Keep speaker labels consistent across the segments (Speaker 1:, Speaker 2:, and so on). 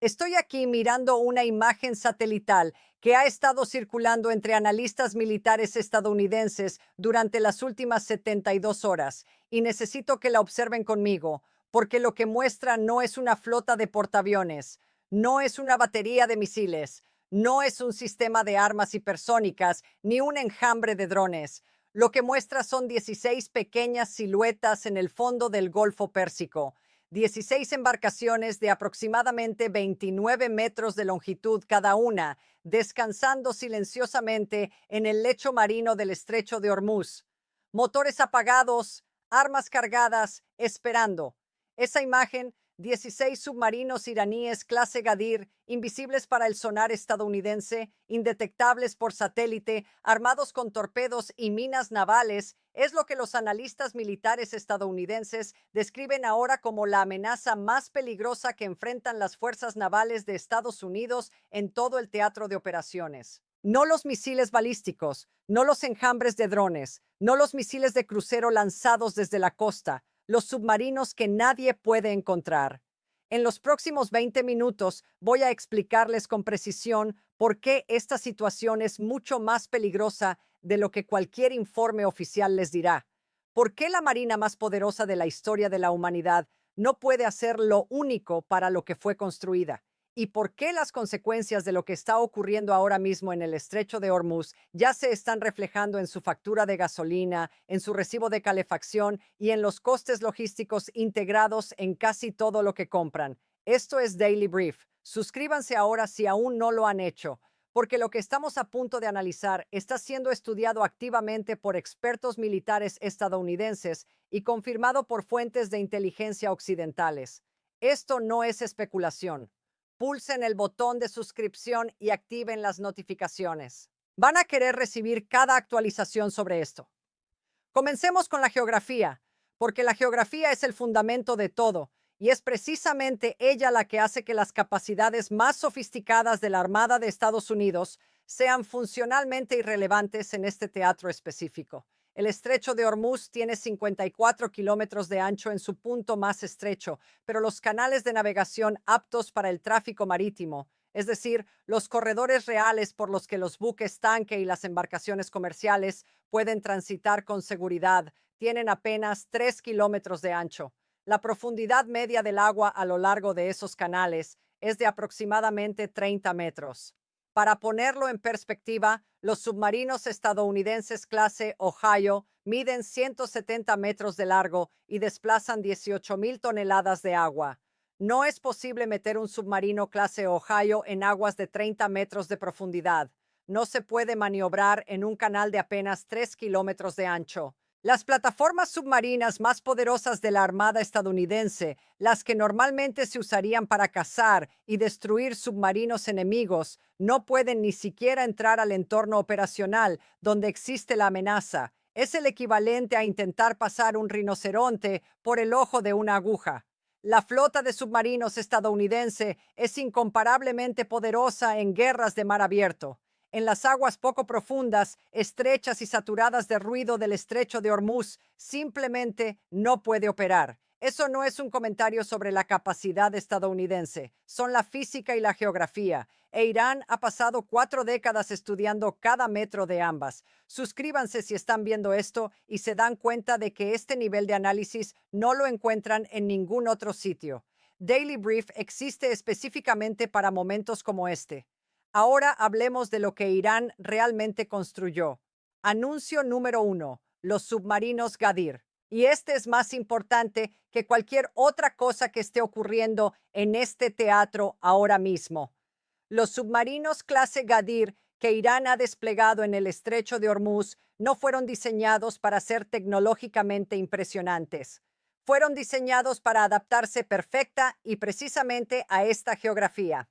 Speaker 1: Estoy aquí mirando una imagen satelital que ha estado circulando entre analistas militares estadounidenses durante las últimas 72 horas y necesito que la observen conmigo, porque lo que muestra no es una flota de portaaviones, no es una batería de misiles, no es un sistema de armas hipersónicas ni un enjambre de drones. Lo que muestra son 16 pequeñas siluetas en el fondo del Golfo Pérsico. 16 embarcaciones de aproximadamente 29 metros de longitud cada una, descansando silenciosamente en el lecho marino del estrecho de Hormuz. Motores apagados, armas cargadas, esperando. Esa imagen, 16 submarinos iraníes clase Gadir, invisibles para el sonar estadounidense, indetectables por satélite, armados con torpedos y minas navales, es lo que los analistas militares estadounidenses describen ahora como la amenaza más peligrosa que enfrentan las fuerzas navales de Estados Unidos en todo el teatro de operaciones. No los misiles balísticos, no los enjambres de drones, no los misiles de crucero lanzados desde la costa, los submarinos que nadie puede encontrar. En los próximos 20 minutos voy a explicarles con precisión por qué esta situación es mucho más peligrosa de lo que cualquier informe oficial les dirá. ¿Por qué la marina más poderosa de la historia de la humanidad no puede hacer lo único para lo que fue construida? ¿Y por qué las consecuencias de lo que está ocurriendo ahora mismo en el estrecho de Hormuz ya se están reflejando en su factura de gasolina, en su recibo de calefacción y en los costes logísticos integrados en casi todo lo que compran? Esto es Daily Brief. Suscríbanse ahora si aún no lo han hecho, porque lo que estamos a punto de analizar está siendo estudiado activamente por expertos militares estadounidenses y confirmado por fuentes de inteligencia occidentales. Esto no es especulación. Pulsen el botón de suscripción y activen las notificaciones. Van a querer recibir cada actualización sobre esto. Comencemos con la geografía, porque la geografía es el fundamento de todo, y es precisamente ella la que hace que las capacidades más sofisticadas de la Armada de Estados Unidos sean funcionalmente irrelevantes en este teatro específico. El estrecho de Hormuz tiene 54 kilómetros de ancho en su punto más estrecho, pero los canales de navegación aptos para el tráfico marítimo, es decir, los corredores reales por los que los buques tanque y las embarcaciones comerciales pueden transitar con seguridad, tienen apenas 3 kilómetros de ancho. La profundidad media del agua a lo largo de esos canales es de aproximadamente 30 metros. Para ponerlo en perspectiva, los submarinos estadounidenses clase Ohio miden 170 metros de largo y desplazan 18,000 toneladas de agua. No es posible meter un submarino clase Ohio en aguas de 30 metros de profundidad. No se puede maniobrar en un canal de apenas 3 kilómetros de ancho. Las plataformas submarinas más poderosas de la Armada estadounidense, las que normalmente se usarían para cazar y destruir submarinos enemigos, no pueden ni siquiera entrar al entorno operacional donde existe la amenaza. Es el equivalente a intentar pasar un rinoceronte por el ojo de una aguja. La flota de submarinos estadounidense es incomparablemente poderosa en guerras de mar abierto. En las aguas poco profundas, estrechas y saturadas de ruido del estrecho de Hormuz, simplemente no puede operar. Eso no es un comentario sobre la capacidad estadounidense, son la física y la geografía, e Irán ha pasado 4 décadas estudiando cada metro de ambas. Suscríbanse si están viendo esto y se dan cuenta de que este nivel de análisis no lo encuentran en ningún otro sitio. Daily Brief existe específicamente para momentos como este. Ahora hablemos de lo que Irán realmente construyó. Anuncio número 1. Los submarinos Gadir. Y este es más importante que cualquier otra cosa que esté ocurriendo en este teatro ahora mismo. Los submarinos clase Gadir que Irán ha desplegado en el estrecho de Hormuz no fueron diseñados para ser tecnológicamente impresionantes. Fueron diseñados para adaptarse perfecta y precisamente a esta geografía.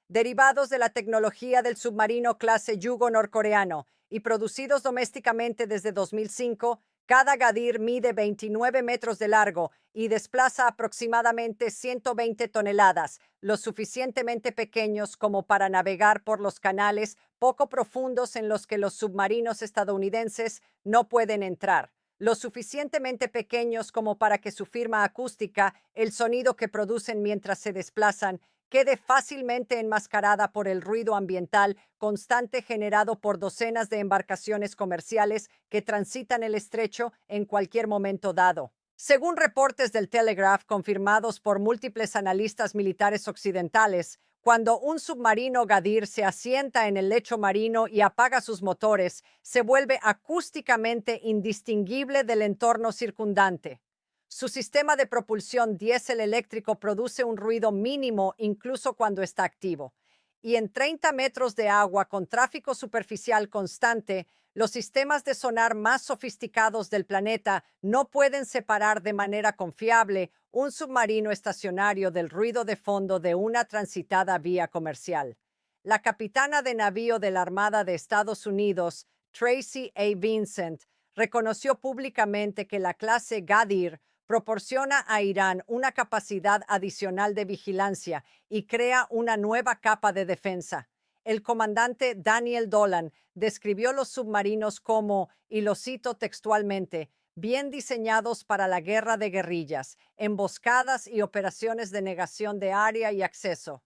Speaker 1: Derivados de la tecnología del submarino clase Yugo norcoreano y producidos domésticamente desde 2005, cada Gadir mide 29 metros de largo y desplaza aproximadamente 120 toneladas, lo suficientemente pequeños como para navegar por los canales poco profundos en los que los submarinos estadounidenses no pueden entrar, lo suficientemente pequeños como para que su firma acústica, el sonido que producen mientras se desplazan, quede fácilmente enmascarada por el ruido ambiental constante generado por docenas de embarcaciones comerciales que transitan el estrecho en cualquier momento dado. Según reportes del Telegraph confirmados por múltiples analistas militares occidentales, cuando un submarino Gadir se asienta en el lecho marino y apaga sus motores, se vuelve acústicamente indistinguible del entorno circundante. Su sistema de propulsión diésel eléctrico produce un ruido mínimo incluso cuando está activo. Y en 30 metros de agua con tráfico superficial constante, los sistemas de sonar más sofisticados del planeta no pueden separar de manera confiable un submarino estacionario del ruido de fondo de una transitada vía comercial. La capitana de navío de la Armada de Estados Unidos, Tracy A. Vincent, reconoció públicamente que la clase Gadir proporciona a Irán una capacidad adicional de vigilancia y crea una nueva capa de defensa. El comandante Daniel Dolan describió los submarinos como, y lo cito textualmente, bien diseñados para la guerra de guerrillas, emboscadas y operaciones de negación de área y acceso.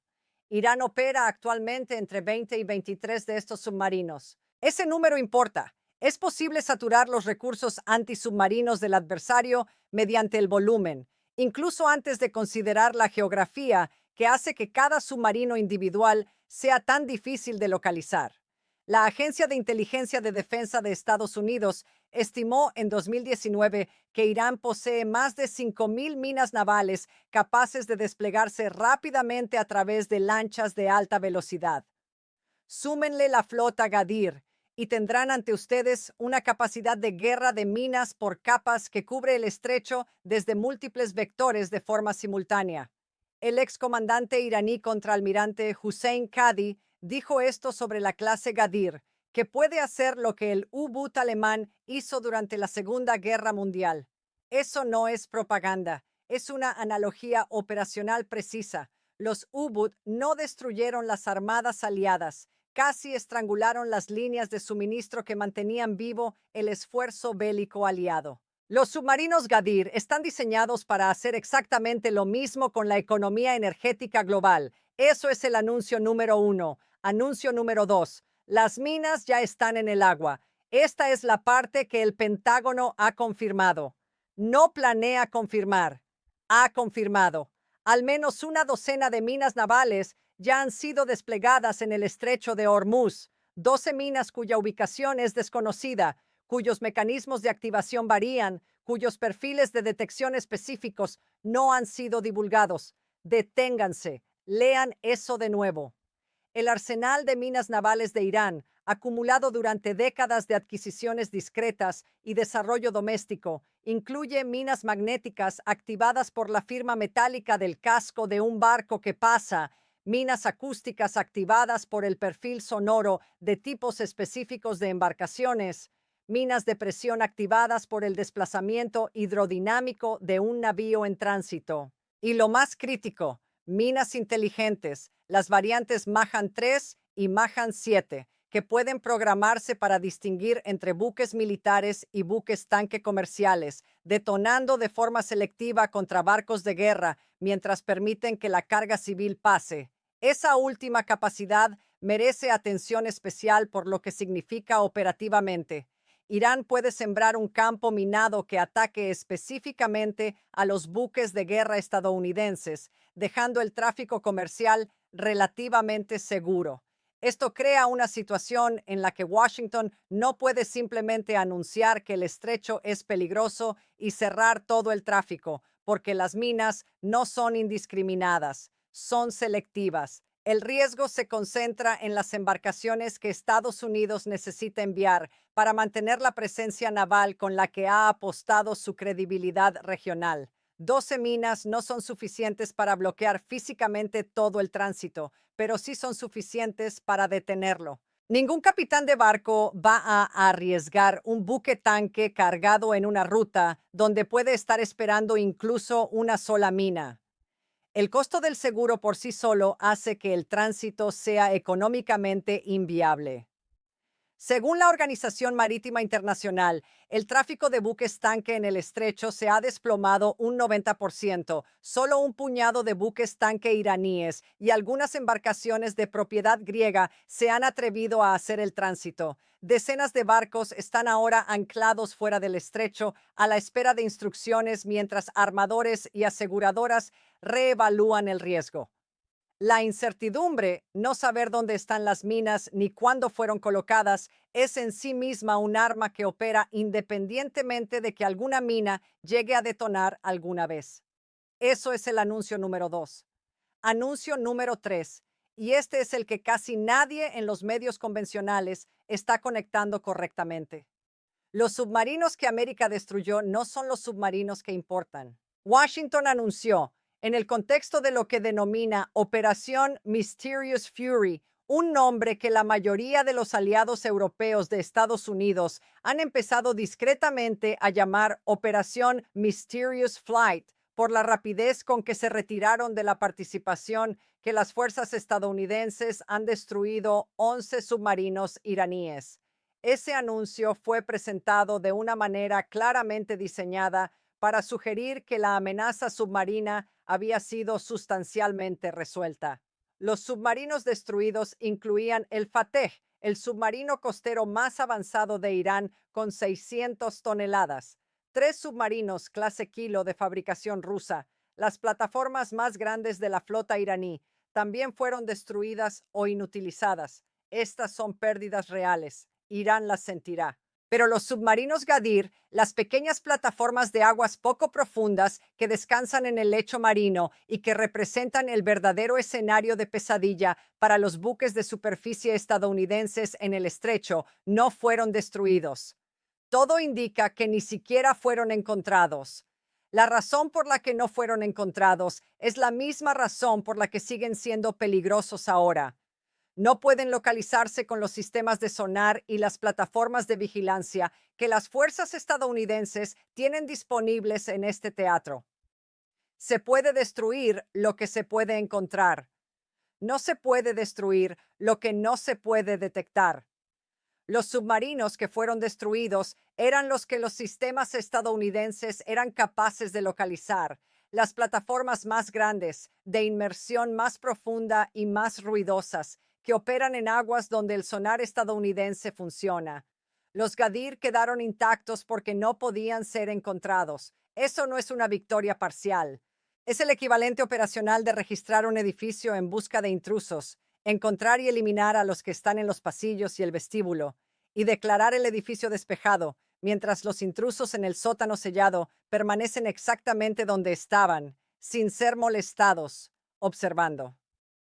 Speaker 1: Irán opera actualmente entre 20 y 23 de estos submarinos. Ese número importa. Es posible saturar los recursos antisubmarinos del adversario mediante el volumen, incluso antes de considerar la geografía que hace que cada submarino individual sea tan difícil de localizar. La Agencia de Inteligencia de Defensa de Estados Unidos estimó en 2019 que Irán posee más de 5,000 minas navales capaces de desplegarse rápidamente a través de lanchas de alta velocidad. Súmenle la flota Gadir y tendrán ante ustedes una capacidad de guerra de minas por capas que cubre el estrecho desde múltiples vectores de forma simultánea. El excomandante iraní contraalmirante Hussein Qadi dijo esto sobre la clase Gadir, que puede hacer lo que el U-Boot alemán hizo durante la Segunda Guerra Mundial. Eso no es propaganda, es una analogía operacional precisa. Los U-Boot no destruyeron las armadas aliadas, casi estrangularon las líneas de suministro que mantenían vivo el esfuerzo bélico aliado. Los submarinos Gadir están diseñados para hacer exactamente lo mismo con la economía energética global. Eso es el anuncio número 1. Anuncio número 2. Las minas ya están en el agua. Esta es la parte que el Pentágono ha confirmado. No planea confirmar. Ha confirmado. Al menos una docena de minas navales ya han sido desplegadas en el estrecho de Hormuz, 12 minas cuya ubicación es desconocida, cuyos mecanismos de activación varían, cuyos perfiles de detección específicos no han sido divulgados. Deténganse, lean eso de nuevo. El arsenal de minas navales de Irán, acumulado durante décadas de adquisiciones discretas y desarrollo doméstico, incluye minas magnéticas activadas por la firma metálica del casco de un barco que pasa, minas acústicas activadas por el perfil sonoro de tipos específicos de embarcaciones, minas de presión activadas por el desplazamiento hidrodinámico de un navío en tránsito. Y lo más crítico, minas inteligentes, las variantes Mahan 3 y Mahan 7, que pueden programarse para distinguir entre buques militares y buques tanque comerciales, detonando de forma selectiva contra barcos de guerra mientras permiten que la carga civil pase. Esa última capacidad merece atención especial por lo que significa operativamente. Irán puede sembrar un campo minado que ataque específicamente a los buques de guerra estadounidenses, dejando el tráfico comercial relativamente seguro. Esto crea una situación en la que Washington no puede simplemente anunciar que el estrecho es peligroso y cerrar todo el tráfico, porque las minas no son indiscriminadas, son selectivas. El riesgo se concentra en las embarcaciones que Estados Unidos necesita enviar para mantener la presencia naval con la que ha apostado su credibilidad regional. 12 minas no son suficientes para bloquear físicamente todo el tránsito, pero sí son suficientes para detenerlo. Ningún capitán de barco va a arriesgar un buque tanque cargado en una ruta donde puede estar esperando incluso una sola mina. El costo del seguro por sí solo hace que el tránsito sea económicamente inviable. Según la Organización Marítima Internacional, el tráfico de buques tanque en el estrecho se ha desplomado un 90%. Solo un puñado de buques tanque iraníes y algunas embarcaciones de propiedad griega se han atrevido a hacer el tránsito. Decenas de barcos están ahora anclados fuera del estrecho a la espera de instrucciones mientras armadores y aseguradoras reevalúan el riesgo. La incertidumbre, no saber dónde están las minas ni cuándo fueron colocadas, es en sí misma un arma que opera independientemente de que alguna mina llegue a detonar alguna vez. Eso es el anuncio número 2. Anuncio número 3. Y este es el que casi nadie en los medios convencionales está conectando correctamente. Los submarinos que América destruyó no son los submarinos que importan. Washington anunció, en el contexto de lo que denomina Operación Mysterious Fury, un nombre que la mayoría de los aliados europeos de Estados Unidos han empezado discretamente a llamar Operación Mysterious Flight, por la rapidez con que se retiraron de la participación, que las fuerzas estadounidenses han destruido 11 submarinos iraníes. Ese anuncio fue presentado de una manera claramente diseñada para sugerir que la amenaza submarina había sido sustancialmente resuelta. Los submarinos destruidos incluían el Fateh, el submarino costero más avanzado de Irán con 600 toneladas, 3 submarinos clase Kilo de fabricación rusa, las plataformas más grandes de la flota iraní, también fueron destruidas o inutilizadas. Estas son pérdidas reales. Irán las sentirá. Pero los submarinos Gadir, las pequeñas plataformas de aguas poco profundas que descansan en el lecho marino y que representan el verdadero escenario de pesadilla para los buques de superficie estadounidenses en el estrecho, no fueron destruidos. Todo indica que ni siquiera fueron encontrados. La razón por la que no fueron encontrados es la misma razón por la que siguen siendo peligrosos ahora. No pueden localizarse con los sistemas de sonar y las plataformas de vigilancia que las fuerzas estadounidenses tienen disponibles en este teatro. Se puede destruir lo que se puede encontrar. No se puede destruir lo que no se puede detectar. Los submarinos que fueron destruidos eran los que los sistemas estadounidenses eran capaces de localizar, las plataformas más grandes, de inmersión más profunda y más ruidosas, que operan en aguas donde el sonar estadounidense funciona. Los Gadir quedaron intactos porque no podían ser encontrados. Eso no es una victoria parcial. Es el equivalente operacional de registrar un edificio en busca de intrusos, encontrar y eliminar a los que están en los pasillos y el vestíbulo, y declarar el edificio despejado, mientras los intrusos en el sótano sellado permanecen exactamente donde estaban, sin ser molestados, observando.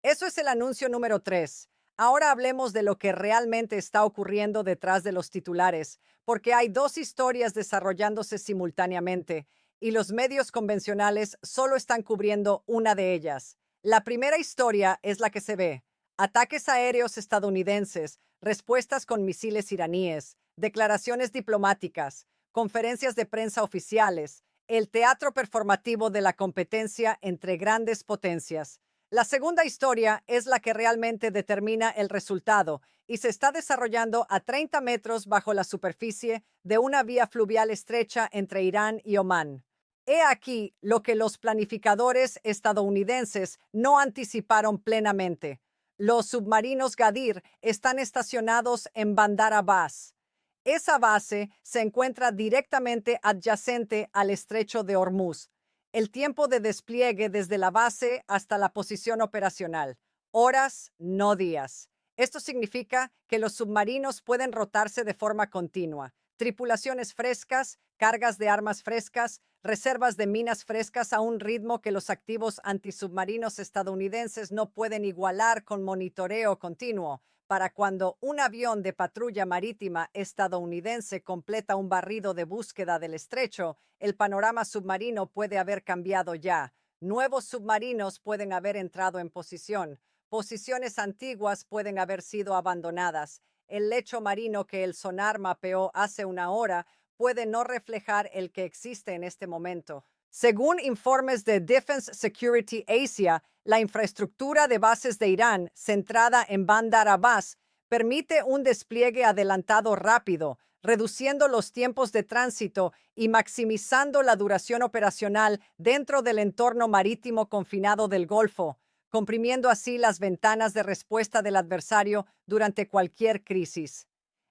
Speaker 1: Eso es el anuncio número 3. Ahora hablemos de lo que realmente está ocurriendo detrás de los titulares, porque hay dos historias desarrollándose simultáneamente y los medios convencionales solo están cubriendo una de ellas. La primera historia es la que se ve: ataques aéreos estadounidenses, respuestas con misiles iraníes, declaraciones diplomáticas, conferencias de prensa oficiales, el teatro performativo de la competencia entre grandes potencias. La segunda historia es la que realmente determina el resultado y se está desarrollando a 30 metros bajo la superficie de una vía fluvial estrecha entre Irán y Omán. He aquí lo que los planificadores estadounidenses no anticiparon plenamente. Los submarinos Gadir están estacionados en Bandar Abbas. Esa base se encuentra directamente adyacente al estrecho de Hormuz. El tiempo de despliegue desde la base hasta la posición operacional: horas, no días. Esto significa que los submarinos pueden rotarse de forma continua. Tripulaciones frescas, cargas de armas frescas, reservas de minas frescas a un ritmo que los activos antisubmarinos estadounidenses no pueden igualar, con monitoreo continuo. Para cuando un avión de patrulla marítima estadounidense completa un barrido de búsqueda del estrecho, el panorama submarino puede haber cambiado ya. Nuevos submarinos pueden haber entrado en posición. Posiciones antiguas pueden haber sido abandonadas. El lecho marino que el sonar mapeó hace una hora puede no reflejar el que existe en este momento. Según informes de Defense Security Asia, la infraestructura de bases de Irán, centrada en Bandar Abbas, Permite un despliegue adelantado rápido, reduciendo los tiempos de tránsito y maximizando la duración operacional dentro del entorno marítimo confinado del Golfo, comprimiendo así las ventanas de respuesta del adversario durante cualquier crisis.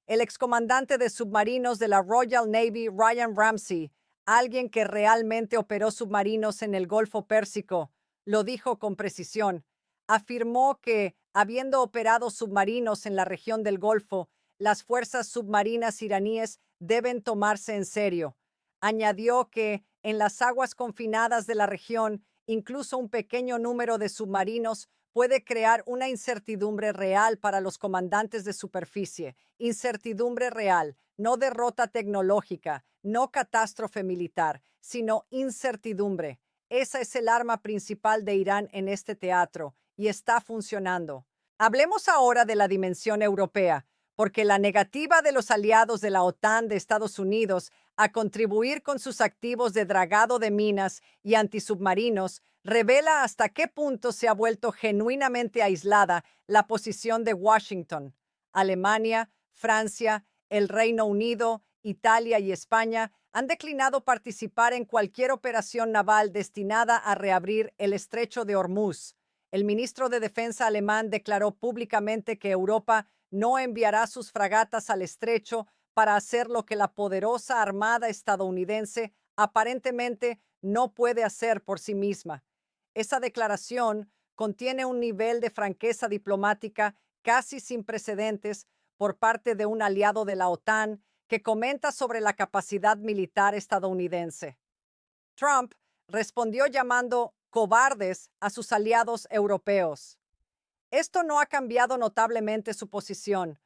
Speaker 1: El excomandante de submarinos de la Royal Navy, Ryan Ramsey, alguien que realmente operó submarinos en el Golfo Pérsico, lo dijo con precisión. Afirmó que, habiendo operado submarinos en la región del Golfo, las fuerzas submarinas iraníes deben tomarse en serio. Añadió que, en las aguas confinadas de la región, incluso un pequeño número de submarinos puede crear una incertidumbre real para los comandantes de superficie. Incertidumbre real, no derrota tecnológica, no catástrofe militar, sino incertidumbre. Esa es el arma principal de Irán en este teatro y está funcionando. Hablemos ahora de la dimensión europea, porque la negativa de los aliados de la OTAN de Estados Unidos a contribuir con sus activos de dragado de minas y antisubmarinos revela hasta qué punto se ha vuelto genuinamente aislada la posición de Washington. Alemania, Francia, el Reino Unido, Italia y España han declinado participar en cualquier operación naval destinada a reabrir el estrecho de Hormuz. El ministro de Defensa alemán declaró públicamente que Europa no enviará sus fragatas al estrecho para hacer lo que la poderosa armada estadounidense aparentemente no puede hacer por sí misma. Esa declaración contiene un nivel de franqueza diplomática casi sin precedentes por parte de un aliado de la OTAN que comenta sobre la capacidad militar estadounidense. Trump respondió llamando cobardes a sus aliados europeos. Esto no ha cambiado notablemente su posición.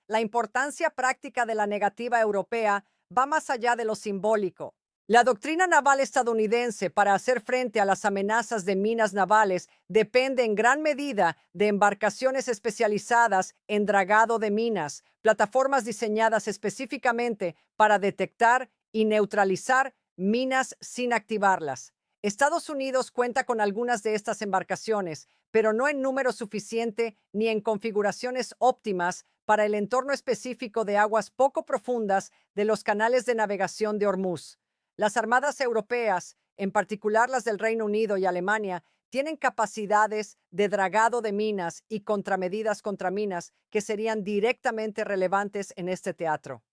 Speaker 1: La importancia práctica de la negativa europea va más allá de lo simbólico. La doctrina naval estadounidense para hacer frente a las amenazas de minas navales depende en gran medida de embarcaciones especializadas en dragado de minas, plataformas diseñadas específicamente para detectar y neutralizar minas sin activarlas. Estados Unidos cuenta con algunas de estas embarcaciones, pero no en número suficiente ni en configuraciones óptimas para el entorno específico de aguas poco profundas de los canales de navegación de Hormuz. Las armadas europeas, en particular las del Reino Unido y Alemania, tienen capacidades de dragado de minas y contramedidas contra minas que serían directamente relevantes en este teatro.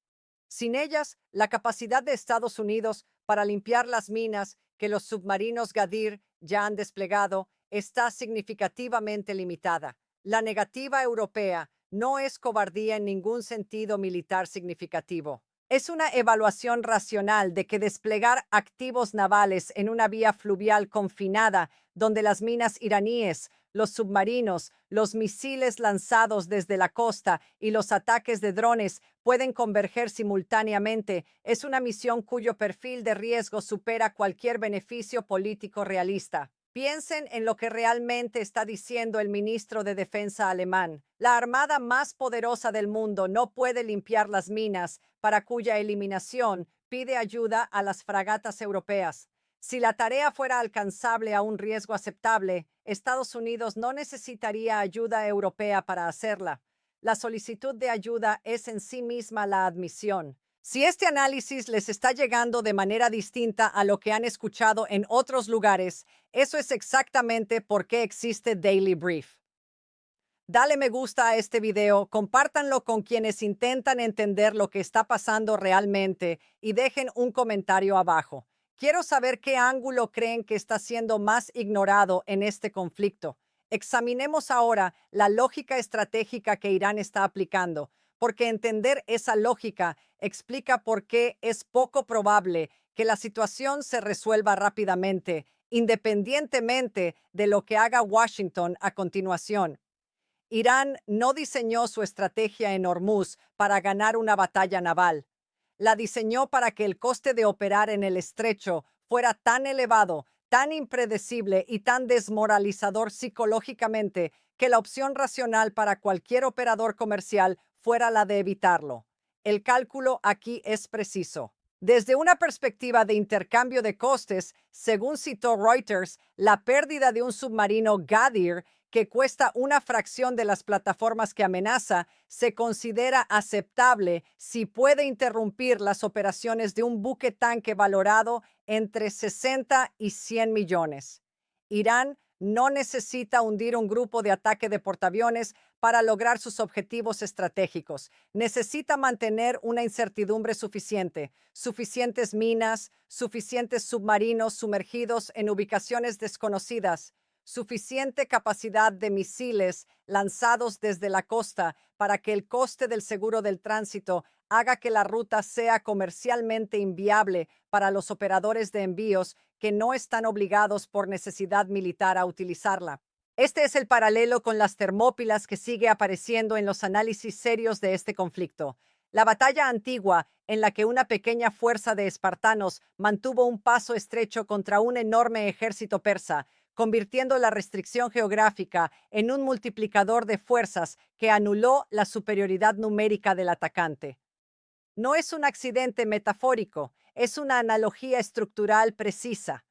Speaker 1: Sin ellas, la capacidad de Estados Unidos para limpiar las minas que los submarinos Gadir ya han desplegado está significativamente limitada. La negativa europea no es cobardía en ningún sentido militar significativo. Es una evaluación racional de que desplegar activos navales en una vía fluvial confinada, donde las minas iraníes, los submarinos, los misiles lanzados desde la costa y los ataques de drones pueden converger simultáneamente, es una misión cuyo perfil de riesgo supera cualquier beneficio político realista. Piensen en lo que realmente está diciendo el ministro de Defensa alemán. La armada más poderosa del mundo no puede limpiar las minas, para cuya eliminación pide ayuda a las fragatas europeas. Si la tarea fuera alcanzable a un riesgo aceptable, Estados Unidos no necesitaría ayuda europea para hacerla. La solicitud de ayuda es en sí misma la admisión. Si este análisis les está llegando de manera distinta a lo que han escuchado en otros lugares, eso es exactamente por qué existe Daily Brief. Dale me gusta a este video, compártanlo con quienes intentan entender lo que está pasando realmente y dejen un comentario abajo. Quiero saber qué ángulo creen que está siendo más ignorado en este conflicto. Examinemos ahora la lógica estratégica que Irán está aplicando, porque entender esa lógica explica por qué es poco probable que la situación se resuelva rápidamente, independientemente de lo que haga Washington a continuación. Irán no diseñó su estrategia en Hormuz para ganar una batalla naval. La diseñó para que el coste de operar en el estrecho fuera tan elevado, tan impredecible y tan desmoralizador psicológicamente que la opción racional para cualquier operador comercial fuera la de evitarlo. El cálculo aquí es preciso. Desde una perspectiva de intercambio de costes, según citó Reuters, la pérdida de un submarino Gadir que cuesta una fracción de las plataformas que amenaza, se considera aceptable si puede interrumpir las operaciones de un buque tanque valorado entre 60 y 100 millones. Irán no necesita hundir un grupo de ataque de portaaviones para lograr sus objetivos estratégicos. Necesita mantener una incertidumbre suficiente, suficientes minas, suficientes submarinos sumergidos en ubicaciones desconocidas, suficiente capacidad de misiles lanzados desde la costa para que el coste del seguro del tránsito haga que la ruta sea comercialmente inviable para los operadores de envíos que no están obligados por necesidad militar a utilizarla. Este es el paralelo con las Termópilas que sigue apareciendo en los análisis serios de este conflicto. La batalla antigua, en la que una pequeña fuerza de espartanos mantuvo un paso estrecho contra un enorme ejército persa, convirtiendo la restricción geográfica en un multiplicador de fuerzas que anuló la superioridad numérica del atacante. No es un accidente metafórico, es una analogía estructural precisa.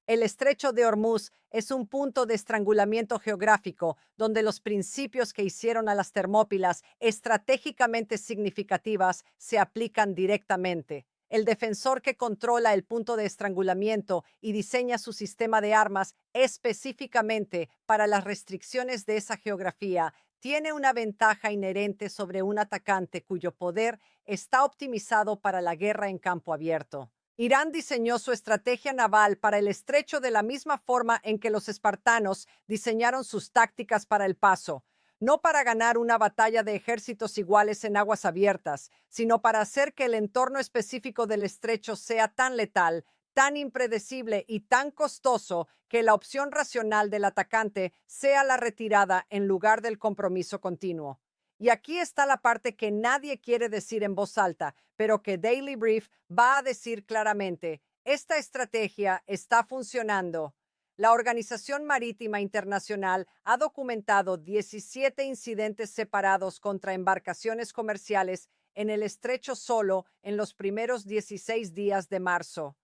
Speaker 1: El estrecho de Hormuz es un punto de estrangulamiento geográfico donde los principios que hicieron a las Termópilas estratégicamente significativas se aplican directamente. El defensor que controla el punto de estrangulamiento y diseña su sistema de armas específicamente para las restricciones de esa geografía tiene una ventaja inherente sobre un atacante cuyo poder está optimizado para la guerra en campo abierto. Irán diseñó su estrategia naval para el estrecho de la misma forma en que los espartanos diseñaron sus tácticas para el paso, no para ganar una batalla de ejércitos iguales en aguas abiertas, sino para hacer que el entorno específico del estrecho sea tan letal, tan impredecible y tan costoso que la opción racional del atacante sea la retirada en lugar del compromiso continuo. Y aquí está la parte que nadie quiere decir en voz alta, pero que Daily Brief va a decir claramente: esta estrategia está funcionando. La Organización Marítima Internacional ha documentado 17 incidentes separados contra embarcaciones comerciales en el estrecho solo en los primeros 16 días de marzo.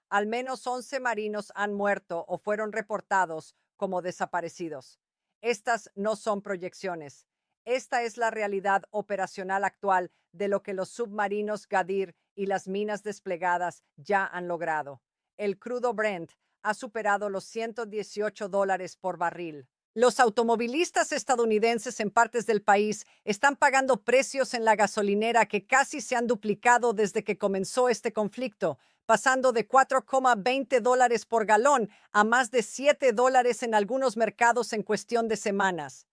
Speaker 1: Al menos 11 marinos han muerto o fueron reportados como desaparecidos. Estas no son proyecciones. Esta es la realidad operacional actual de lo que los submarinos Gadir y las minas desplegadas ya han logrado. El crudo Brent ha superado los $118 por barril. Los automovilistas estadounidenses en partes del país están pagando precios en la gasolinera que casi se han duplicado desde que comenzó este conflicto, pasando de $4,20 por galón a más de $7 en algunos mercados en cuestión de semanas.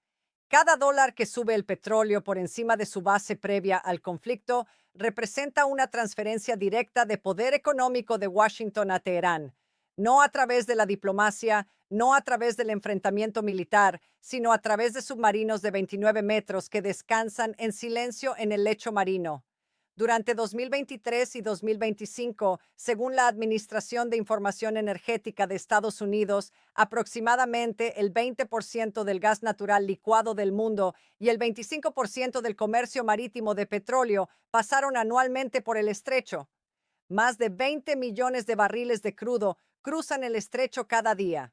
Speaker 1: Cada dólar que sube el petróleo por encima de su base previa al conflicto representa una transferencia directa de poder económico de Washington a Teherán, no a través de la diplomacia, no a través del enfrentamiento militar, sino a través de submarinos de 29 metros que descansan en silencio en el lecho marino. Durante 2023 y 2025, según la Administración de Información Energética de Estados Unidos, aproximadamente el 20% del gas natural licuado del mundo y el 25% del comercio marítimo de petróleo pasaron anualmente por el estrecho. Más de 20 millones de barriles de crudo cruzan el estrecho cada día.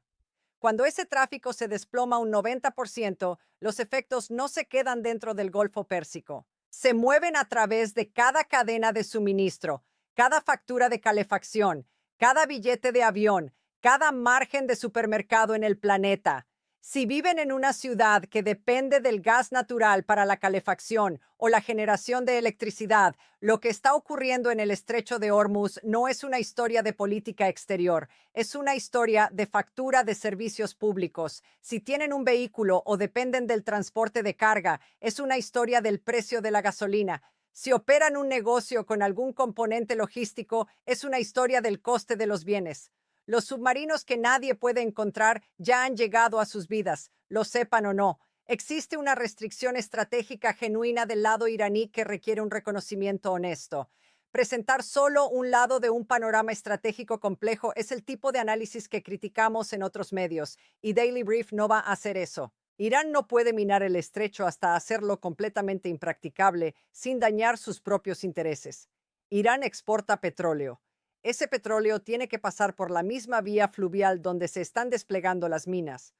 Speaker 1: Cuando ese tráfico se desploma un 90%, los efectos no se quedan dentro del Golfo Pérsico. Se mueven a través de cada cadena de suministro, cada factura de calefacción, cada billete de avión, cada margen de supermercado en el planeta. Si viven en una ciudad que depende del gas natural para la calefacción o la generación de electricidad, lo que está ocurriendo en el estrecho de Hormuz no es una historia de política exterior, es una historia de factura de servicios públicos. Si tienen un vehículo o dependen del transporte de carga, es una historia del precio de la gasolina. Si operan un negocio con algún componente logístico, es una historia del coste de los bienes. Los submarinos que nadie puede encontrar ya han llegado a sus vidas, lo sepan o no. Existe una restricción estratégica genuina del lado iraní que requiere un reconocimiento honesto. Presentar solo un lado de un panorama estratégico complejo es el tipo de análisis que criticamos en otros medios, y Daily Brief no va a hacer eso. Irán no puede minar el estrecho hasta hacerlo completamente impracticable sin dañar sus propios intereses. Irán exporta petróleo. Ese petróleo tiene que pasar por la misma vía fluvial donde se están desplegando las minas.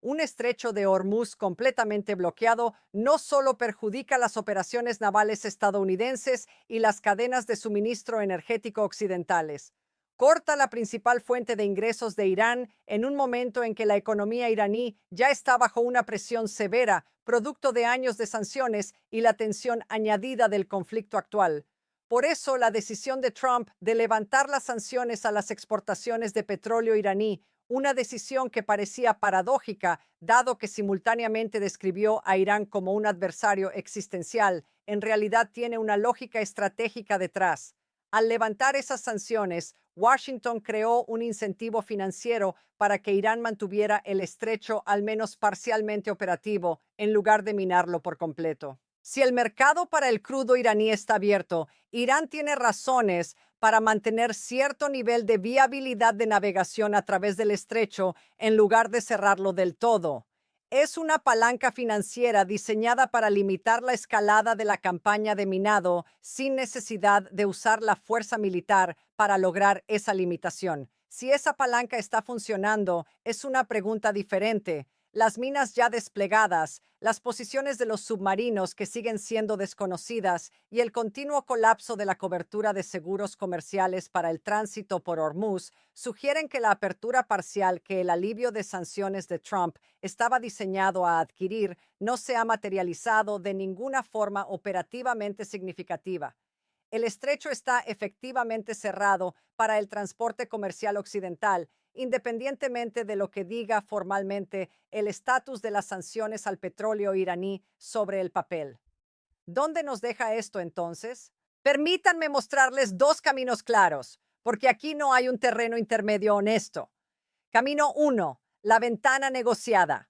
Speaker 1: Un estrecho de Hormuz completamente bloqueado no solo perjudica las operaciones navales estadounidenses y las cadenas de suministro energético occidentales, corta la principal fuente de ingresos de Irán en un momento en que la economía iraní ya está bajo una presión severa, producto de años de sanciones y la tensión añadida del conflicto actual. Por eso, la decisión de Trump de levantar las sanciones a las exportaciones de petróleo iraní, una decisión que parecía paradójica, dado que simultáneamente describió a Irán como un adversario existencial, en realidad tiene una lógica estratégica detrás. Al levantar esas sanciones, Washington creó un incentivo financiero para que Irán mantuviera el estrecho al menos parcialmente operativo, en lugar de minarlo por completo. Si el mercado para el crudo iraní está abierto, Irán tiene razones para mantener cierto nivel de viabilidad de navegación a través del estrecho en lugar de cerrarlo del todo. Es una palanca financiera diseñada para limitar la escalada de la campaña de minado sin necesidad de usar la fuerza militar para lograr esa limitación. Si esa palanca está funcionando, es una pregunta diferente. Las minas ya desplegadas, las posiciones de los submarinos que siguen siendo desconocidas y el continuo colapso de la cobertura de seguros comerciales para el tránsito por Hormuz sugieren que la apertura parcial que el alivio de sanciones de Trump estaba diseñado a adquirir no se ha materializado de ninguna forma operativamente significativa. El estrecho está efectivamente cerrado para el transporte comercial occidental, independientemente de lo que diga formalmente el estatus de las sanciones al petróleo iraní sobre el papel. ¿Dónde nos deja esto entonces? Permítanme mostrarles dos caminos claros, porque aquí no hay un terreno intermedio honesto. Camino 1. La ventana negociada.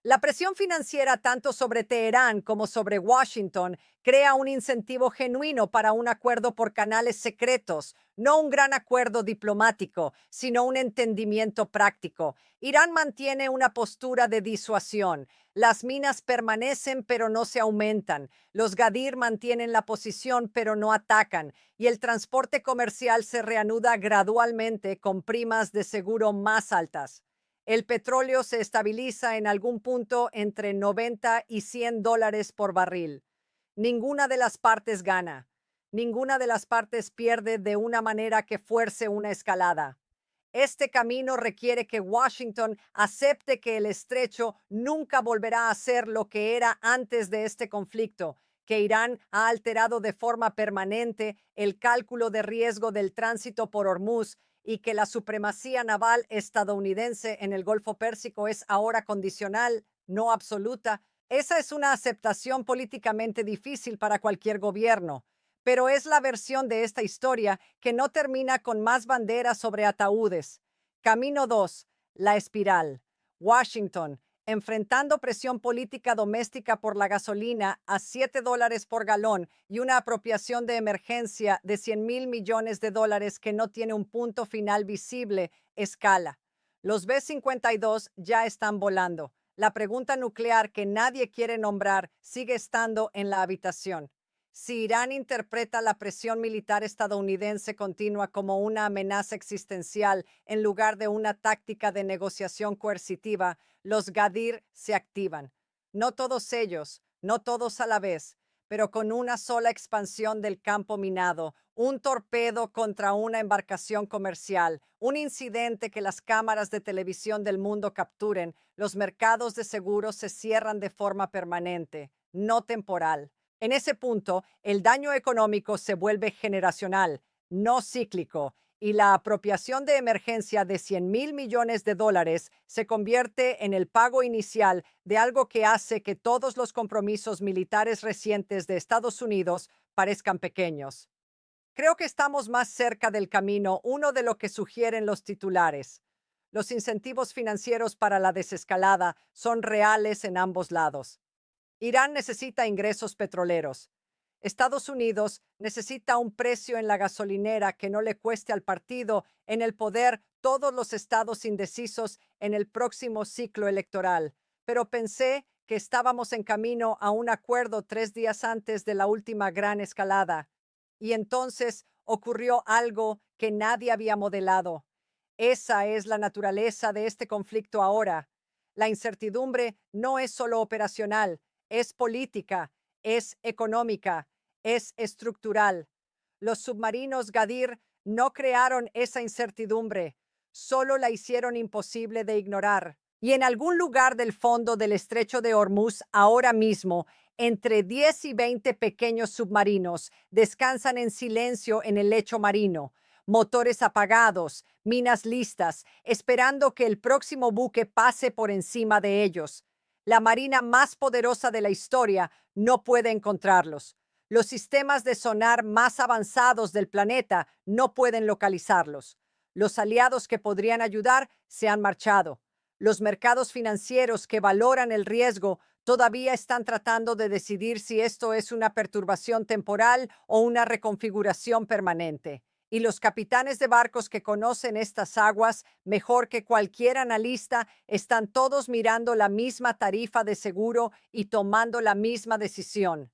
Speaker 1: La presión financiera tanto sobre Teherán como sobre Washington crea un incentivo genuino para un acuerdo por canales secretos, no un gran acuerdo diplomático, sino un entendimiento práctico. Irán mantiene una postura de disuasión. Las minas permanecen pero no se aumentan. Los Gadir mantienen la posición pero no atacan. Y el transporte comercial se reanuda gradualmente con primas de seguro más altas. El petróleo se estabiliza en algún punto entre 90 y $100 por barril. Ninguna de las partes gana. Ninguna de las partes pierde de una manera que fuerce una escalada. Este camino requiere que Washington acepte que el estrecho nunca volverá a ser lo que era antes de este conflicto, que Irán ha alterado de forma permanente el cálculo de riesgo del tránsito por Hormuz y que la supremacía naval estadounidense en el Golfo Pérsico es ahora condicional, no absoluta. Esa es una aceptación políticamente difícil para cualquier gobierno, pero es la versión de esta historia que no termina con más banderas sobre ataúdes. Camino 2. La espiral. Washington, enfrentando presión política doméstica por la gasolina a $7 por galón y una apropiación de emergencia de $100,000 millones que no tiene un punto final visible, escala. Los B-52 ya están volando. La pregunta nuclear que nadie quiere nombrar sigue estando en la habitación. Si Irán interpreta la presión militar estadounidense continua como una amenaza existencial en lugar de una táctica de negociación coercitiva, los Gadir se activan. No todos ellos, no todos a la vez, pero con una sola expansión del campo minado, un torpedo contra una embarcación comercial, un incidente que las cámaras de televisión del mundo capturen, los mercados de seguros se cierran de forma permanente, no temporal. En ese punto, el daño económico se vuelve generacional, no cíclico, y la apropiación de emergencia de $100,000 millones se convierte en el pago inicial de algo que hace que todos los compromisos militares recientes de Estados Unidos parezcan pequeños. Creo que estamos más cerca del camino uno de lo que sugieren los titulares. Los incentivos financieros para la desescalada son reales en ambos lados. Irán necesita ingresos petroleros. Estados Unidos necesita un precio en la gasolinera que no le cueste al partido en el poder todos los estados indecisos en el próximo ciclo electoral. Pero pensé que estábamos en camino a un acuerdo 3 días antes de la última gran escalada. Y entonces ocurrió algo que nadie había modelado. Esa es la naturaleza de este conflicto ahora. La incertidumbre no es solo operacional, es política, es económica, es estructural. Los submarinos Gadir no crearon esa incertidumbre, solo la hicieron imposible de ignorar. Y en algún lugar del fondo del estrecho de Hormuz, ahora mismo, entre 10 y 20 pequeños submarinos descansan en silencio en el lecho marino, motores apagados, minas listas, esperando que el próximo buque pase por encima de ellos. La marina más poderosa de la historia no puede encontrarlos. Los sistemas de sonar más avanzados del planeta no pueden localizarlos. Los aliados que podrían ayudar se han marchado. Los mercados financieros que valoran el riesgo todavía están tratando de decidir si esto es una perturbación temporal o una reconfiguración permanente. Y los capitanes de barcos que conocen estas aguas mejor que cualquier analista están todos mirando la misma tarifa de seguro y tomando la misma decisión.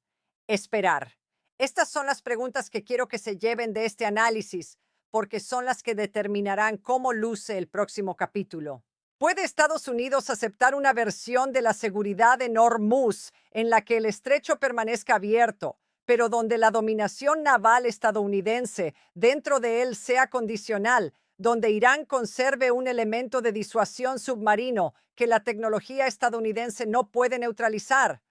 Speaker 1: Esperar. Estas son las preguntas que quiero que se lleven de este análisis, porque son las que determinarán cómo luce el próximo capítulo. ¿Puede Estados Unidos aceptar una versión de la seguridad de Hormuz en la que el estrecho permanezca abierto, pero donde la dominación naval estadounidense dentro de él sea condicional, donde Irán conserve un elemento de disuasión submarino que la tecnología estadounidense no puede neutralizar?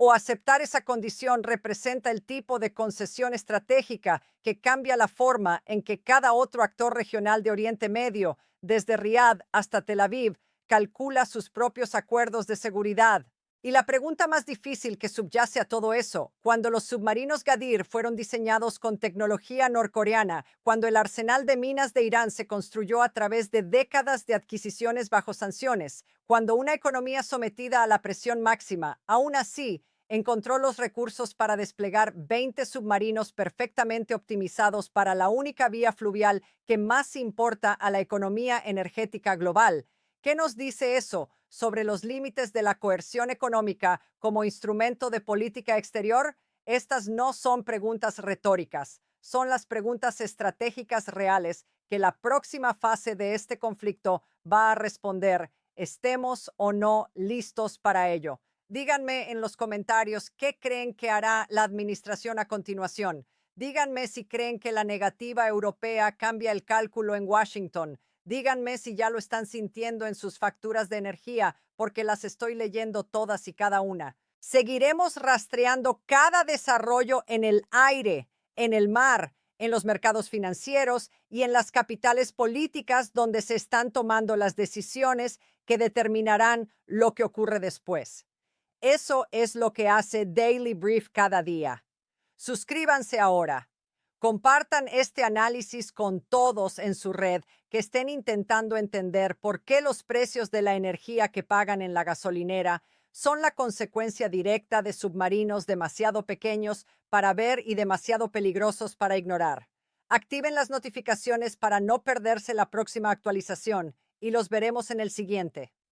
Speaker 1: ¿O aceptar esa condición representa el tipo de concesión estratégica que cambia la forma en que cada otro actor regional de Oriente Medio, desde Riad hasta Tel Aviv, calcula sus propios acuerdos de seguridad? Y la pregunta más difícil que subyace a todo eso, cuando los submarinos Gadir fueron diseñados con tecnología norcoreana, cuando el arsenal de minas de Irán se construyó a través de décadas de adquisiciones bajo sanciones, cuando una economía sometida a la presión máxima, aún así, encontró los recursos para desplegar 20 submarinos perfectamente optimizados para la única vía fluvial que más importa a la economía energética global. ¿Qué nos dice eso sobre los límites de la coerción económica como instrumento de política exterior? Estas no son preguntas retóricas, son las preguntas estratégicas reales que la próxima fase de este conflicto va a responder, estemos o no listos para ello. Díganme en los comentarios qué creen que hará la administración a continuación. Díganme si creen que la negativa europea cambia el cálculo en Washington. Díganme si ya lo están sintiendo en sus facturas de energía, porque las estoy leyendo todas y cada una. Seguiremos rastreando cada desarrollo en el aire, en el mar, en los mercados financieros y en las capitales políticas donde se están tomando las decisiones que determinarán lo que ocurre después. Eso es lo que hace Daily Brief cada día. Suscríbanse ahora. Compartan este análisis con todos en su red que estén intentando entender por qué los precios de la energía que pagan en la gasolinera son la consecuencia directa de submarinos demasiado pequeños para ver y demasiado peligrosos para ignorar. Activen las notificaciones para no perderse la próxima actualización y los veremos en el siguiente.